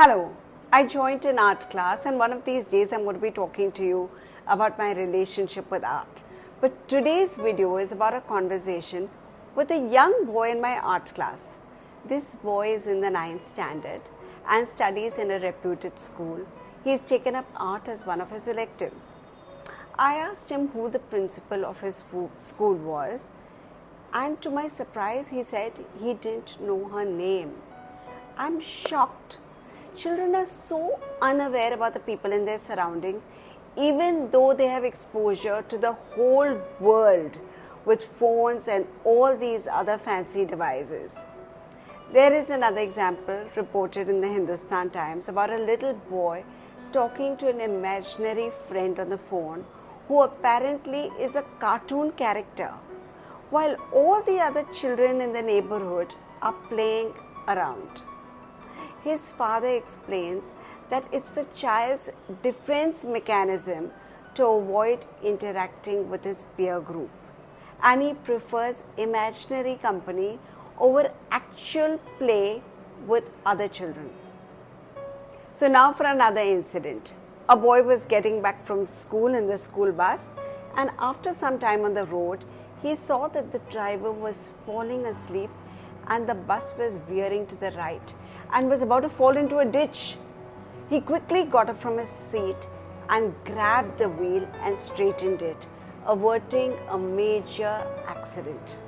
Hello, I joined an art class and one of these days I'm going to be talking to you about my relationship with art. But today's video is about a conversation with a young boy in my art class. This boy is in the 9th standard and studies in a reputed school. He has taken up art as one of his electives. I asked him who the principal of his school was, and to my surprise he said he didn't know her name. I'm shocked. Children are so unaware about the people in their surroundings, even though they have exposure to the whole world with phones and all these other fancy devices. There is another example reported in the Hindustan Times about a little boy talking to an imaginary friend on the phone who apparently is a cartoon character, while all the other children in the neighborhood are playing around. His father explains that it's the child's defense mechanism to avoid interacting with his peer group, and he prefers imaginary company over actual play with other children. So now for another incident. A boy was getting back from school in the school bus, and after some time on the road, he saw that the driver was falling asleep and the bus was veering to the right and was about to fall into a ditch. He quickly got up from his seat and grabbed the wheel and straightened it, averting a major accident.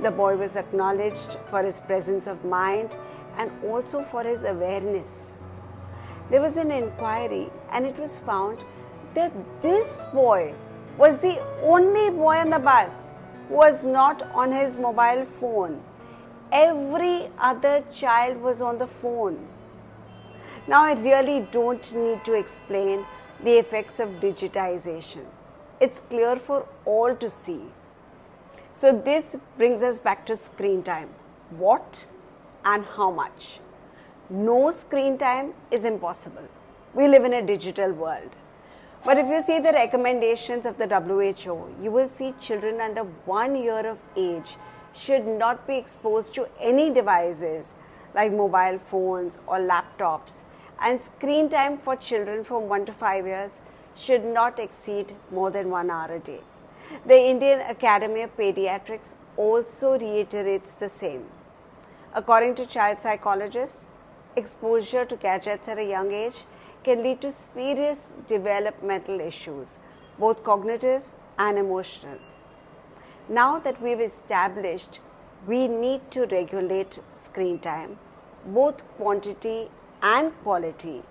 The boy was acknowledged for his presence of mind and also for his awareness. There was an inquiry and it was found that this boy was the only boy on the bus who was not on his mobile phone. Every other child was on the phone. Now I really don't need to explain the effects of digitization. It's clear for all to see. So this brings us back to screen time. What and how much? No screen time is impossible. We live in a digital world. But if you see the recommendations of the WHO, you will see children under 1 year of age should not be exposed to any devices like mobile phones or laptops, and screen time for children from 1 to 5 years should not exceed more than 1 hour a day. The Indian Academy of Pediatrics also reiterates the same. According to child psychologists, exposure to gadgets at a young age can lead to serious developmental issues, both cognitive and emotional. Now that we've established we need to regulate screen time, both quantity and quality,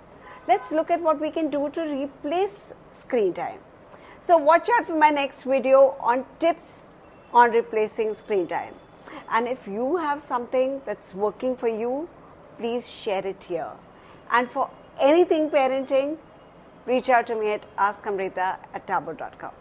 let's look at what we can do to replace screen time. So watch out for my next video on tips on replacing screen time. And if you have something that's working for you, please share it here. And for anything parenting, reach out to me at askamrita@taabur.com.